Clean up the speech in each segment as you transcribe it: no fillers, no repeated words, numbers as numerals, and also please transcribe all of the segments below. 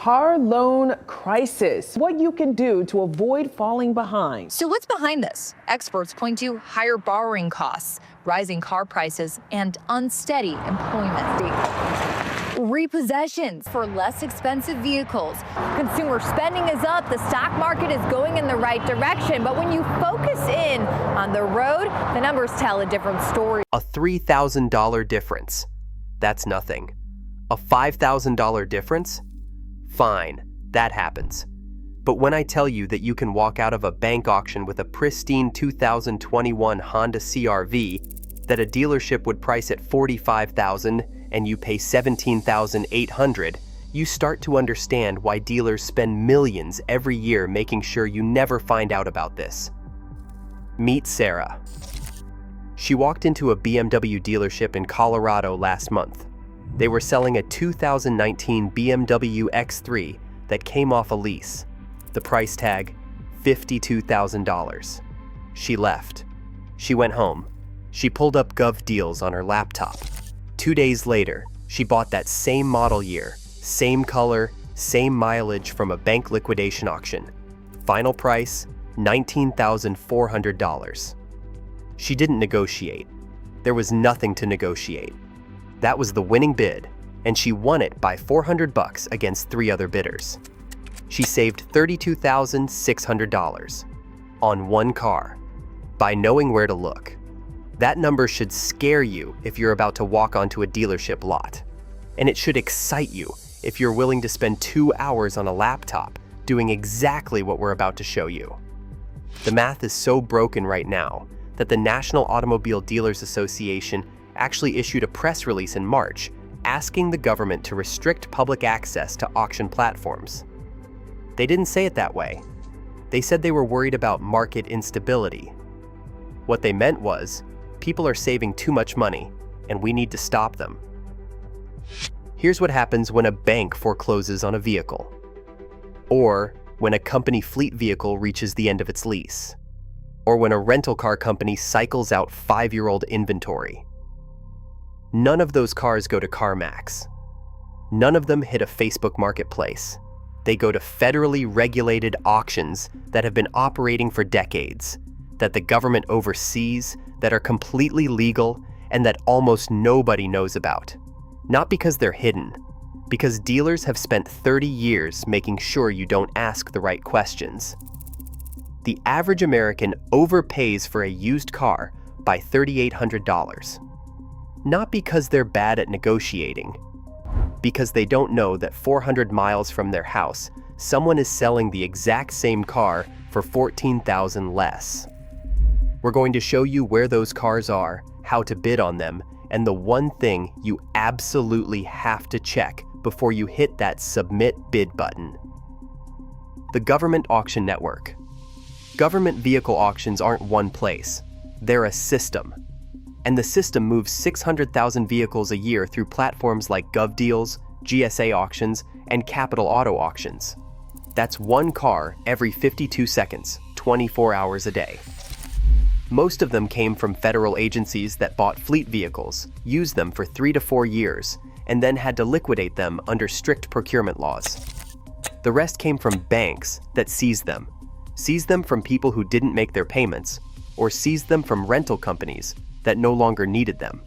car loan crisis, what you can do to avoid falling behind. So what's behind this? Experts point to higher borrowing costs, rising car prices, and unsteady employment. Repossessions for less expensive vehicles. Consumer spending is up, the stock market is going in the right direction, but when you focus in on the road, the numbers tell a different story. A $3,000 difference. That's nothing. A $5,000 difference? Fine, that happens. But when I tell you that you can walk out of a bank auction with a pristine 2021 Honda CR-V that a dealership would price at $45,000 and you pay $17,800, you start to understand why dealers spend millions every year making sure you never find out about this. Meet Sarah. She walked into a BMW dealership in Colorado last month. They were selling a 2019 BMW X3 that came off a lease. The price tag, $52,000. She left. She went home. She pulled up Gov Deals on her laptop. 2 days later, she bought that same model year, same color, same mileage from a bank liquidation auction. Final price, $19,400. She didn't negotiate. There was nothing to negotiate. That was the winning bid, and she won it by $400 against 3 other bidders. She saved $32,600 on one car by knowing where to look. That number should scare you if you're about to walk onto a dealership lot. And it should excite you if you're willing to spend 2 hours on a laptop doing exactly what we're about to show you. The math is so broken right now that the National Automobile Dealers Association actually issued a press release in March asking the government to restrict public access to auction platforms. They didn't say it that way. They said they were worried about market instability. What they meant was, people are saving too much money, and we need to stop them. Here's what happens when a bank forecloses on a vehicle, or when a company fleet vehicle reaches the end of its lease, or when a rental car company cycles out 5-year-old inventory. None of those cars go to CarMax. None of them hit a Facebook marketplace. They go to federally regulated auctions that have been operating for decades, that the government oversees, that are completely legal, and that almost nobody knows about. Not because they're hidden, because dealers have spent 30 years making sure you don't ask the right questions. The average American overpays for a used car by $3,800. Not because they're bad at negotiating, because they don't know that 400 miles from their house, someone is selling the exact same car for $14,000 less. We're going to show you where those cars are, how to bid on them, and the one thing you absolutely have to check before you hit that Submit Bid button. The Government Auction Network. Government vehicle auctions aren't one place. They're a system. And the system moves 600,000 vehicles a year through platforms like Gov Deals, GSA Auctions, and Capital Auto Auctions. That's one car every 52 seconds, 24 hours a day. Most of them came from federal agencies that bought fleet vehicles, used them for 3 to 4 years, and then had to liquidate them under strict procurement laws. The rest came from banks that seized them from people who didn't make their payments, or seized them from rental companies that no longer needed them.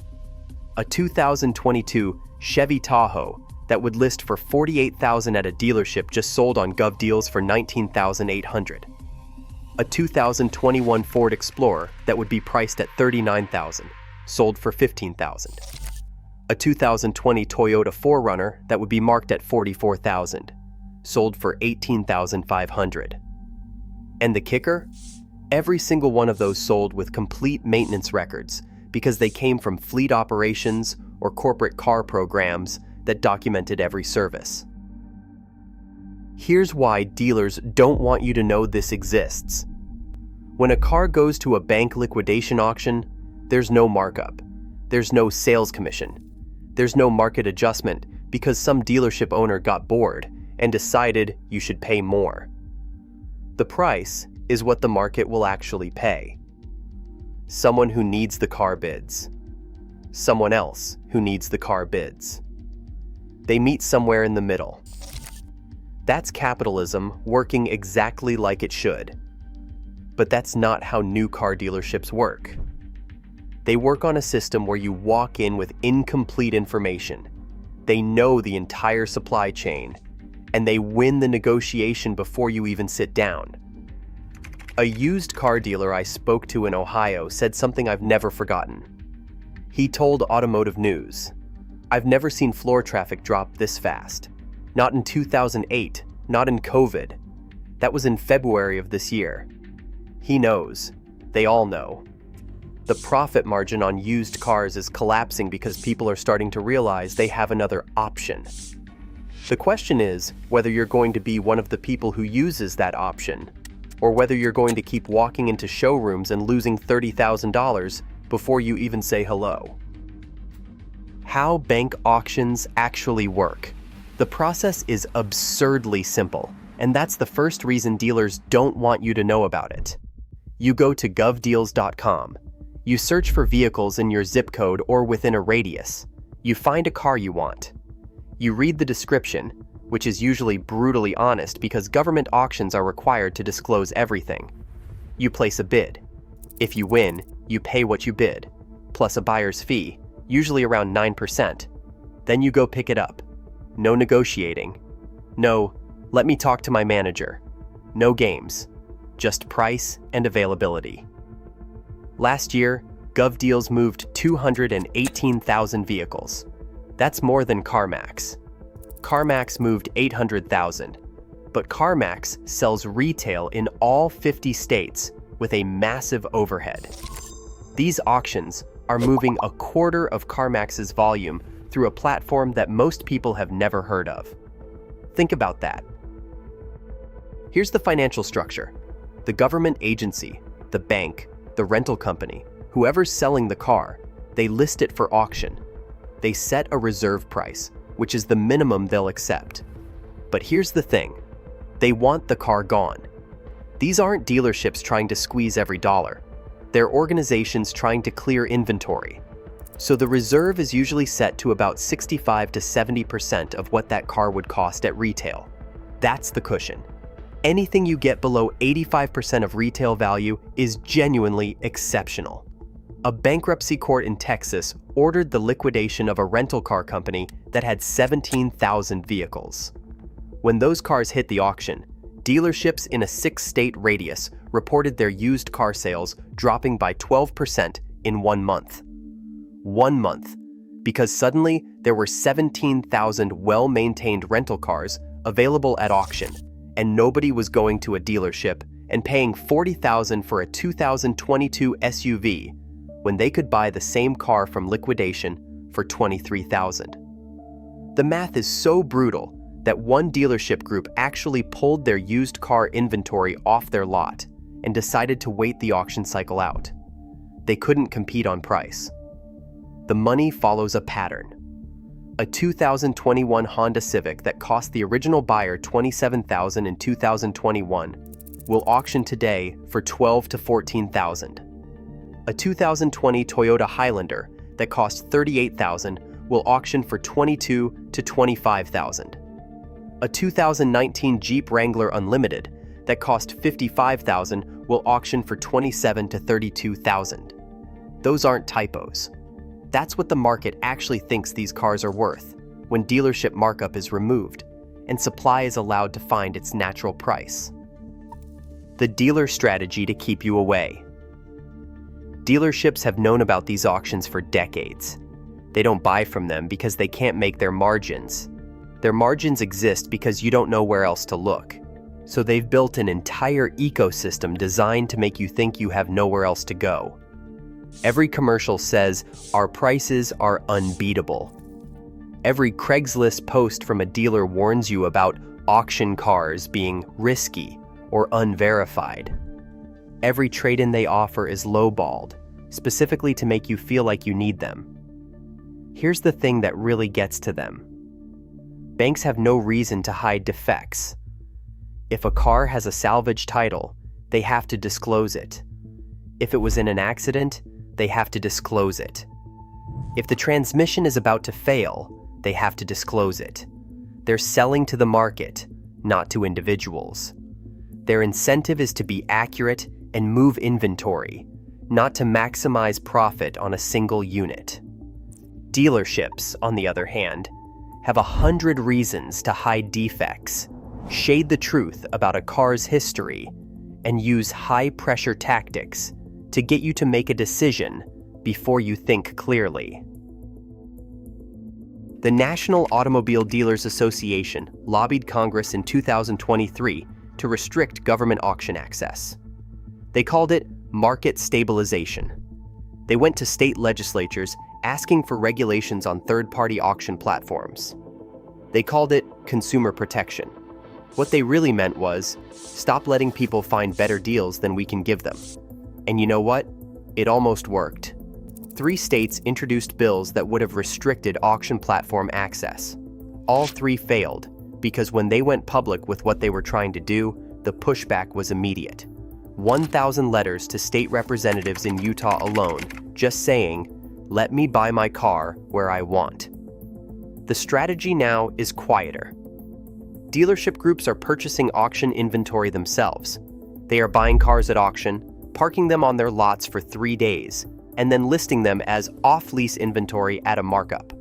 A 2022 Chevy Tahoe that would list for $48,000 at a dealership just sold on Gov Deals for $19,800. A 2021 Ford Explorer that would be priced at $39,000, sold for $15,000. A 2020 Toyota 4Runner that would be marked at $44,000, sold for $18,500. And the kicker? Every single one of those sold with complete maintenance records because they came from fleet operations or corporate car programs that documented every service. Here's why dealers don't want you to know this exists. When a car goes to a bank liquidation auction, there's no markup. There's no sales commission. There's no market adjustment because some dealership owner got bored and decided you should pay more. The price is what the market will actually pay. Someone who needs the car bids. Someone else who needs the car bids. They meet somewhere in the middle. That's capitalism working exactly like it should. But that's not how new car dealerships work. They work on a system where you walk in with incomplete information. They know the entire supply chain, and they win the negotiation before you even sit down. A used car dealer I spoke to in Ohio said something I've never forgotten. He told Automotive News, "I've never seen floor traffic drop this fast. Not in 2008, not in COVID. That was in February of this year." He knows. They all know. The profit margin on used cars is collapsing because people are starting to realize they have another option. The question is whether you're going to be one of the people who uses that option, or whether you're going to keep walking into showrooms and losing $30,000 before you even say hello. How bank auctions actually work. The process is absurdly simple, and that's the first reason dealers don't want you to know about it. You go to govdeals.com. You search for vehicles in your zip code or within a radius. You find a car you want. You read the description, which is usually brutally honest because government auctions are required to disclose everything. You place a bid. If you win, you pay what you bid, plus a buyer's fee, usually around 9%. Then you go pick it up. No negotiating. No, let me talk to my manager. No games. Just price and availability. Last year, GovDeals moved 218,000 vehicles. That's more than CarMax. CarMax moved 800,000, but CarMax sells retail in all 50 states with a massive overhead. These auctions are moving a quarter of CarMax's volume through a platform that most people have never heard of. Think about that. Here's the financial structure. The government agency, the bank, the rental company, whoever's selling the car, they list it for auction. They set a reserve price, which is the minimum they'll accept. But here's the thing. They want the car gone. These aren't dealerships trying to squeeze every dollar. They're organizations trying to clear inventory. So the reserve is usually set to about 65 to 70% of what that car would cost at retail. That's the cushion. Anything you get below 85% of retail value is genuinely exceptional. A bankruptcy court in Texas ordered the liquidation of a rental car company that had 17,000 vehicles. When those cars hit the auction, dealerships in a 6-state radius reported their used car sales dropping by 12% in 1 month. 1 month, because suddenly there were 17,000 well-maintained rental cars available at auction, and nobody was going to a dealership and paying $40,000 for a 2022 SUV when they could buy the same car from liquidation for $23,000. The math is so brutal that one dealership group actually pulled their used car inventory off their lot and decided to wait the auction cycle out. They couldn't compete on price. The money follows a pattern. A 2021 Honda Civic that cost the original buyer $27,000 in 2021 will auction today for $12,000 to $14,000. A 2020 Toyota Highlander that cost $38,000 will auction for $22,000 to $25,000. A 2019 Jeep Wrangler Unlimited that cost $55,000 will auction for $27,000 to $32,000. Those aren't typos. That's what the market actually thinks these cars are worth when dealership markup is removed and supply is allowed to find its natural price. The dealer strategy to keep you away. Dealerships have known about these auctions for decades. They don't buy from them because they can't make their margins. Their margins exist because you don't know where else to look. So they've built an entire ecosystem designed to make you think you have nowhere else to go. Every commercial says, "Our prices are unbeatable." Every Craigslist post from a dealer warns you about auction cars being risky or unverified. Every trade-in they offer is lowballed, specifically to make you feel like you need them. Here's the thing that really gets to them. Banks have no reason to hide defects. If a car has a salvage title, they have to disclose it. If it was in an accident, they have to disclose it. If the transmission is about to fail, they have to disclose it. They're selling to the market, not to individuals. Their incentive is to be accurate and move inventory, not to maximize profit on a single unit. Dealerships, on the other hand, have 100 reasons to hide defects, shade the truth about a car's history, and use high-pressure tactics to get you to make a decision before you think clearly. The National Automobile Dealers Association lobbied Congress in 2023 to restrict government auction access. They called it market stabilization. They went to state legislatures asking for regulations on third-party auction platforms. They called it consumer protection. What they really meant was, stop letting people find better deals than we can give them. And you know what? It almost worked. 3 states introduced bills that would have restricted auction platform access. All 3 failed because when they went public with what they were trying to do, the pushback was immediate. 1,000 letters to state representatives in Utah alone, just saying, "Let me buy my car where I want." The strategy now is quieter. Dealership groups are purchasing auction inventory themselves. They are buying cars at auction, parking them on their lots for 3 days, and then listing them as off-lease inventory at a markup.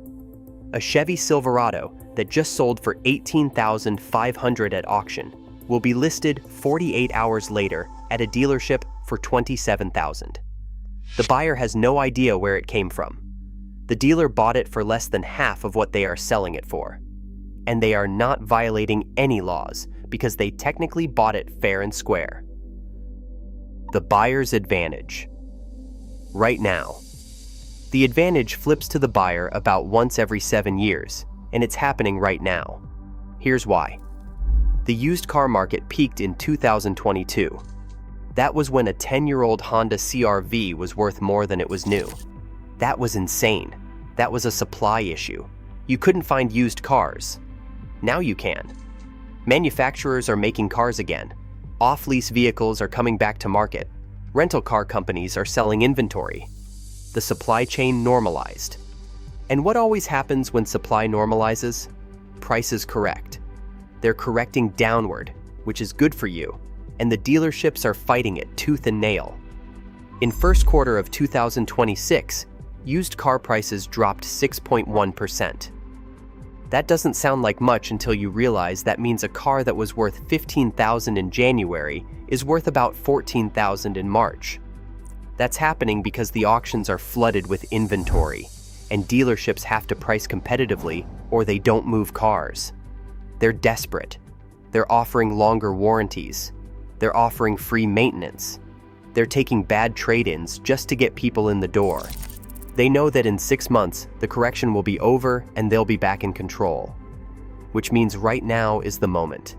A Chevy Silverado that just sold for $18,500 at auction will be listed 48 hours later at a dealership for $27,000. The buyer has no idea where it came from. The dealer bought it for less than half of what they are selling it for. And they are not violating any laws because they technically bought it fair and square. The buyer's advantage. Right now, the advantage flips to the buyer about once every 7 years, and it's happening right now. Here's why. The used car market peaked in 2022. That was when a 10-year-old Honda CR-V was worth more than it was new. That was insane. That was a supply issue. You couldn't find used cars. Now you can. Manufacturers are making cars again. Off-lease vehicles are coming back to market. Rental car companies are selling inventory. The supply chain normalized. And what always happens when supply normalizes? Prices correct. They're correcting downward, which is good for you, and the dealerships are fighting it tooth and nail. In first quarter of 2026, used car prices dropped 6.1%. That doesn't sound like much until you realize that means a car that was worth $15,000 in January is worth about $14,000 in March. That's happening because the auctions are flooded with inventory, and dealerships have to price competitively or they don't move cars. They're desperate. They're offering longer warranties. They're offering free maintenance. They're taking bad trade-ins just to get people in the door. They know that in 6 months, the correction will be over and they'll be back in control. Which means right now is the moment.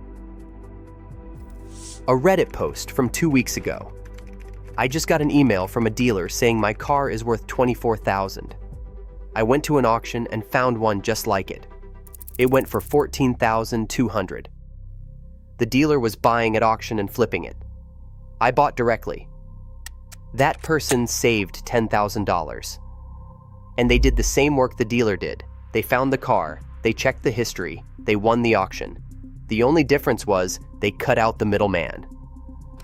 A Reddit post from 2 weeks ago. I just got an email from a dealer saying my car is worth $24,000. I went to an auction and found one just like it. It went for $14,200. The dealer was buying at auction and flipping it. I bought directly. That person saved $10,000. And they did the same work the dealer did. They found the car, they checked the history, they won the auction. The only difference was they cut out the middleman.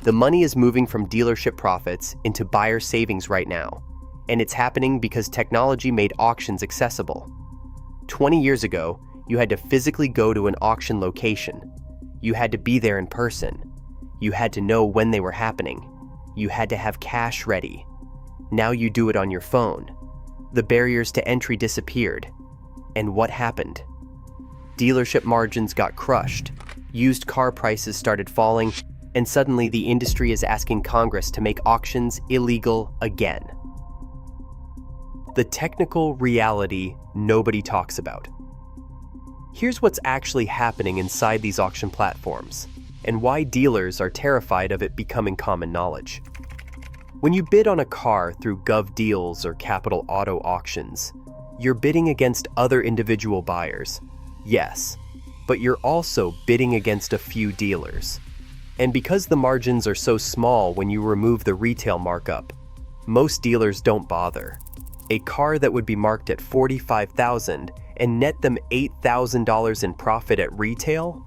The money is moving from dealership profits into buyer savings right now, and it's happening because technology made auctions accessible. 20 years ago, you had to physically go to an auction location. You had to be there in person. You had to know when they were happening. You had to have cash ready. Now you do it on your phone. The barriers to entry disappeared. And what happened? Dealership margins got crushed, used car prices started falling, and suddenly the industry is asking Congress to make auctions illegal again. The technical reality nobody talks about. Here's what's actually happening inside these auction platforms, and why dealers are terrified of it becoming common knowledge. When you bid on a car through GovDeals or Capital Auto Auctions, you're bidding against other individual buyers, yes, but you're also bidding against a few dealers. And because the margins are so small when you remove the retail markup, most dealers don't bother. A car that would be marked at $45,000 and net them $8,000 in profit at retail?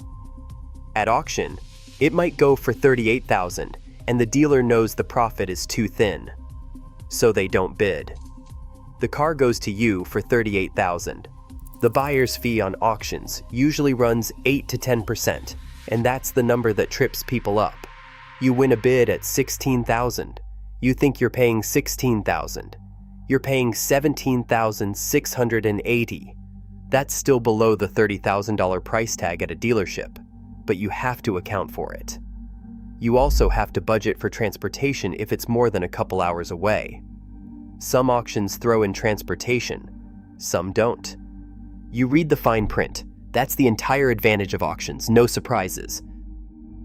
At auction, it might go for $38,000, and the dealer knows the profit is too thin, so they don't bid. The car goes to you for $38,000. The buyer's fee on auctions usually runs 8 to 10%, and that's the number that trips people up. You win a bid at $16,000. You think you're paying $16,000. You're paying $17,680. That's still below the $30,000 price tag at a dealership, but you have to account for it. You also have to budget for transportation if it's more than a couple hours away. Some auctions throw in transportation, some don't. You read the fine print. That's the entire advantage of auctions, no surprises.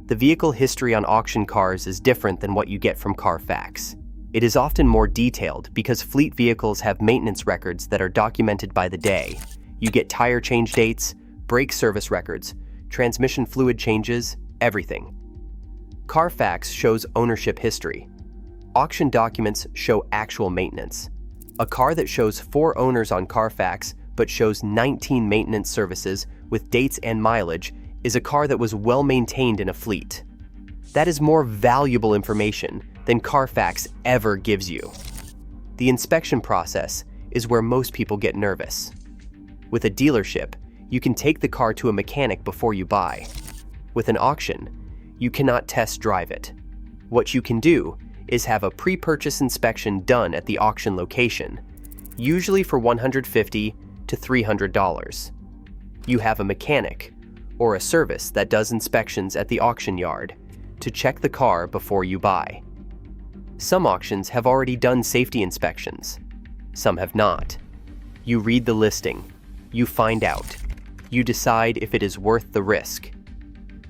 The vehicle history on auction cars is different than what you get from Carfax. It is often more detailed because fleet vehicles have maintenance records that are documented by the day. You get tire change dates, brake service records, transmission fluid changes, everything. Carfax shows ownership history. Auction documents show actual maintenance. A car that shows 4 owners on Carfax but shows 19 maintenance services with dates and mileage is a car that was well maintained in a fleet. That is more valuable information than Carfax ever gives you. The inspection process is where most people get nervous. With a dealership, you can take the car to a mechanic before you buy. With an auction, you cannot test drive it. What you can do is have a pre-purchase inspection done at the auction location, usually for $150 to $300. You have a mechanic or a service that does inspections at the auction yard to check the car before you buy. Some auctions have already done safety inspections. Some have not. You read the listing. You find out. You decide if it is worth the risk.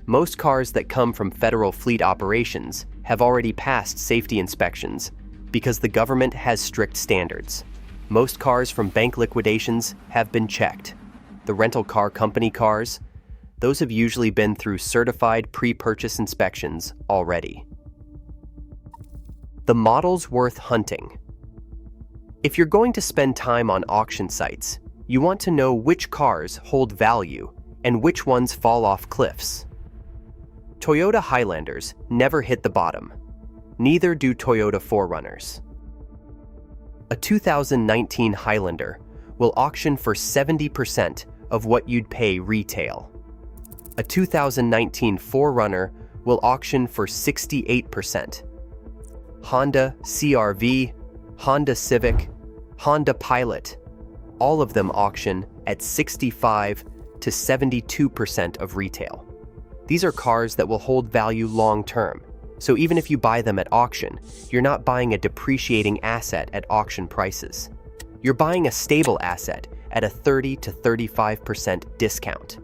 Most cars that come from federal fleet operations have already passed safety inspections because the government has strict standards. Most cars from bank liquidations have been checked. The rental car company cars, those have usually been through certified pre-purchase inspections already. The models worth hunting. If you're going to spend time on auction sites, you want to know which cars hold value and which ones fall off cliffs. Toyota Highlanders never hit the bottom. Neither do Toyota 4Runners. A 2019 Highlander will auction for 70% of what you'd pay retail. A 2019 4Runner will auction for 68%. Honda CR-V, Honda Civic, Honda Pilot, all of them auction at 65 to 72% of retail. These are cars that will hold value long term, so even if you buy them at auction, you're not buying a depreciating asset at auction prices. You're buying a stable asset at a 30 to 35% discount.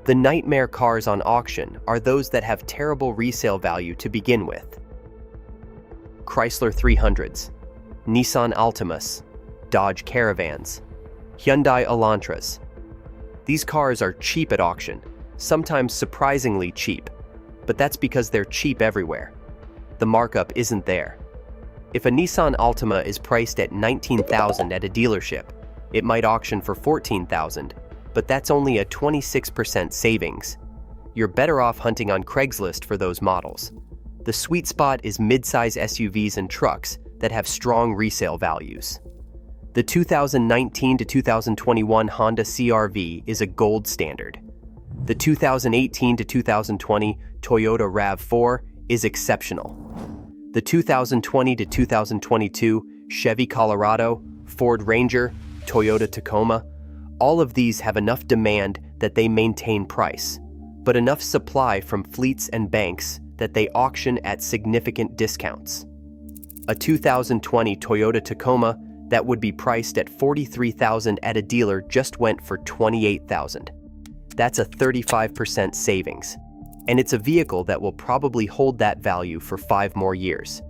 The nightmare cars on auction are those that have terrible resale value to begin with. Chrysler 300s, Nissan Altimas, Dodge Caravans, Hyundai Elantras. These cars are cheap at auction, sometimes surprisingly cheap, but that's because they're cheap everywhere. The markup isn't there. If a Nissan Altima is priced at $19,000 at a dealership, it might auction for $14,000, but that's only a 26% savings. You're better off hunting on Craigslist for those models. The sweet spot is mid-size SUVs and trucks that have strong resale values. The 2019 to 2021 Honda CR-V is a gold standard. The 2018 to 2020 Toyota RAV4 is exceptional. The 2020 to 2022 Chevy Colorado, Ford Ranger, Toyota Tacoma, all of these have enough demand that they maintain price, but enough supply from fleets and banks that they auction at significant discounts. A 2020 Toyota Tacoma that would be priced at $43,000 at a dealer just went for $28,000. That's a 35% savings, and it's a vehicle that will probably hold that value for 5 more years.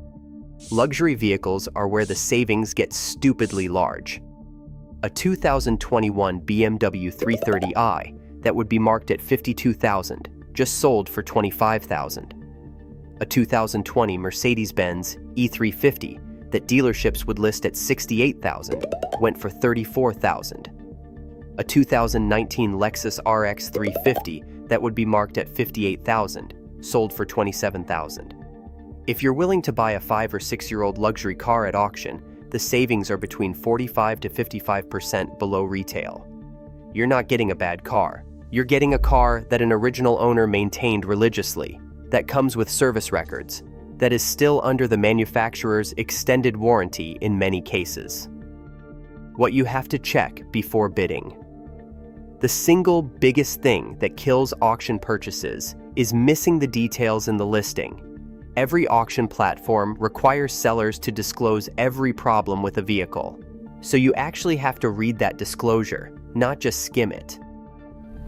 Luxury vehicles are where the savings get stupidly large. A 2021 BMW 330i that would be marked at $52,000 just sold for $25,000. A 2020 Mercedes-Benz E350 that dealerships would list at $68,000 went for $34,000. A 2019 Lexus RX 350 that would be marked at $58,000, sold for $27,000. If you're willing to buy a 5 or 6-year-old luxury car at auction, the savings are between 45 to 55% below retail. You're not getting a bad car. You're getting a car that an original owner maintained religiously, that comes with service records, that is still under the manufacturer's extended warranty in many cases. What you have to check before bidding. The single biggest thing that kills auction purchases is missing the details in the listing. Every auction platform requires sellers to disclose every problem with a vehicle, so you actually have to read that disclosure, not just skim it.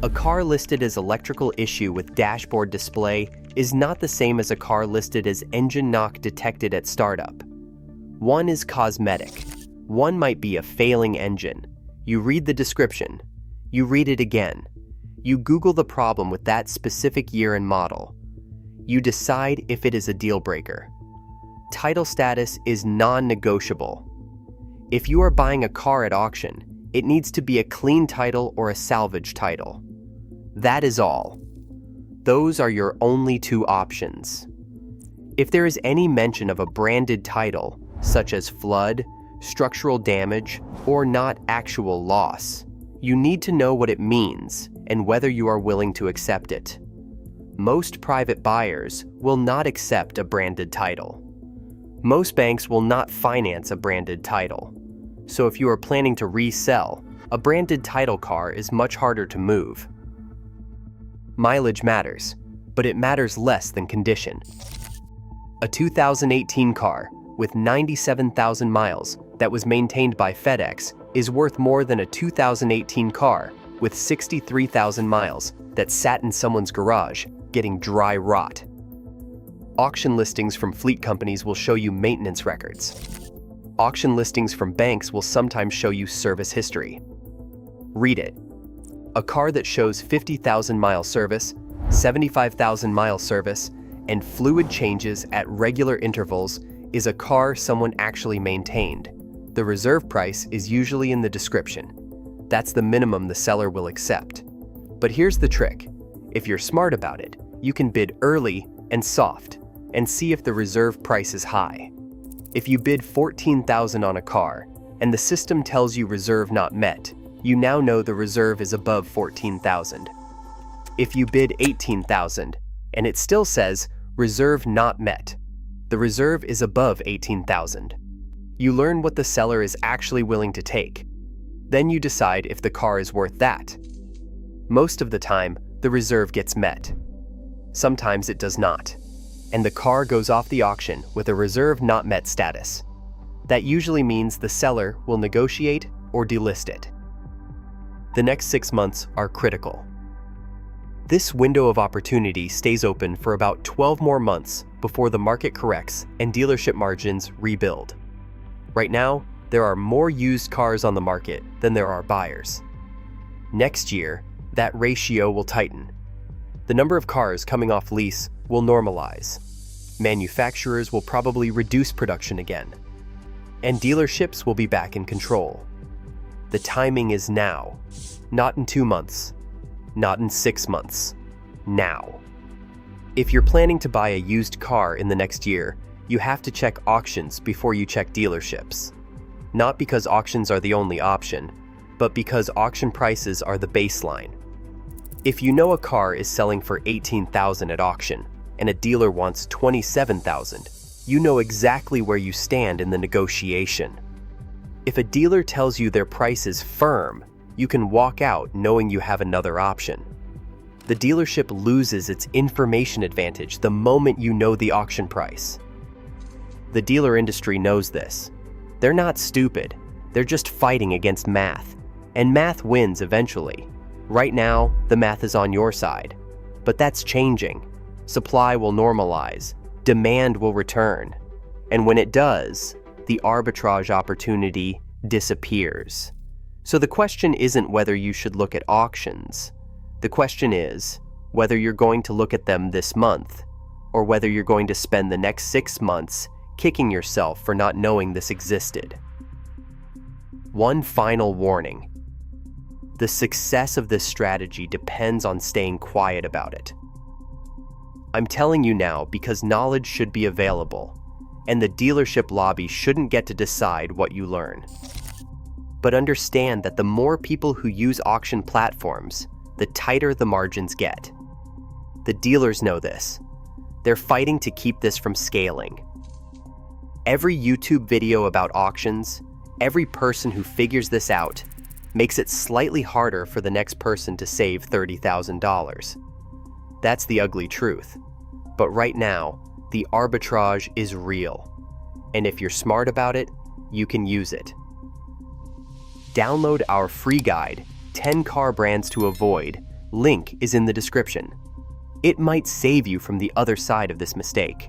A car listed as electrical issue with dashboard display is not the same as a car listed as engine knock detected at startup. One is cosmetic. One might be a failing engine. You read the description. You read it again. You Google the problem with that specific year and model. You decide if it is a deal breaker. Title status is non-negotiable. If you are buying a car at auction, it needs to be a clean title or a salvage title. That is all. Those are your only two options. If there is any mention of a branded title, such as flood, structural damage, or not actual loss, you need to know what it means and whether you are willing to accept it. Most private buyers will not accept a branded title. Most banks will not finance a branded title. So if you are planning to resell, a branded title car is much harder to move. Mileage matters, but it matters less than condition. A 2018 car with 97,000 miles that was maintained by FedEx is worth more than a 2018 car with 63,000 miles that sat in someone's garage getting dry rot. Auction listings from fleet companies will show you maintenance records. Auction listings from banks will sometimes show you service history. Read it. A car that shows 50,000 mile service, 75,000 mile service, and fluid changes at regular intervals is a car someone actually maintained. The reserve price is usually in the description. That's the minimum the seller will accept. But here's the trick. If you're smart about it, you can bid early and soft and see if the reserve price is high. If you bid $14,000 on a car and the system tells you reserve not met, you now know the reserve is above $14,000. If you bid $18,000 and it still says reserve not met, the reserve is above $18,000. You learn what the seller is actually willing to take. Then you decide if the car is worth that. Most of the time, the reserve gets met. Sometimes it does not, and the car goes off the auction with a reserve not met status. That usually means the seller will negotiate or delist it. The next 6 months are critical. This window of opportunity stays open for about 12 more months before the market corrects and dealership margins rebuild. Right now, there are more used cars on the market than there are buyers. Next year, that ratio will tighten. The number of cars coming off lease will normalize. Manufacturers will probably reduce production again. And dealerships will be back in control. The timing is now, not in 2 months, not in 6 months, now. If you're planning to buy a used car in the next year, you have to check auctions before you check dealerships. Not because auctions are the only option, but because auction prices are the baseline. If you know a car is selling for $18,000 at auction and a dealer wants $27,000, you know exactly where you stand in the negotiation. If a dealer tells you their price is firm, you can walk out knowing you have another option. The dealership loses its information advantage the moment you know the auction price. The dealer industry knows this. They're not stupid. They're just fighting against math. And math wins eventually. Right now, the math is on your side. But that's changing. Supply will normalize. Demand will return. And when it does, the arbitrage opportunity disappears. So the question isn't whether you should look at auctions. The question is whether you're going to look at them this month, or whether you're going to spend the next 6 months kicking yourself for not knowing this existed. One final warning. The success of this strategy depends on staying quiet about it. I'm telling you now because knowledge should be available, and the dealership lobby shouldn't get to decide what you learn. But understand that the more people who use auction platforms, the tighter the margins get. The dealers know this. They're fighting to keep this from scaling. Every YouTube video about auctions, every person who figures this out, makes it slightly harder for the next person to save $30,000. That's the ugly truth. But right now, the arbitrage is real. And if you're smart about it, you can use it. Download our free guide, 10 Car Brands to Avoid. Link is in the description. It might save you from the other side of this mistake.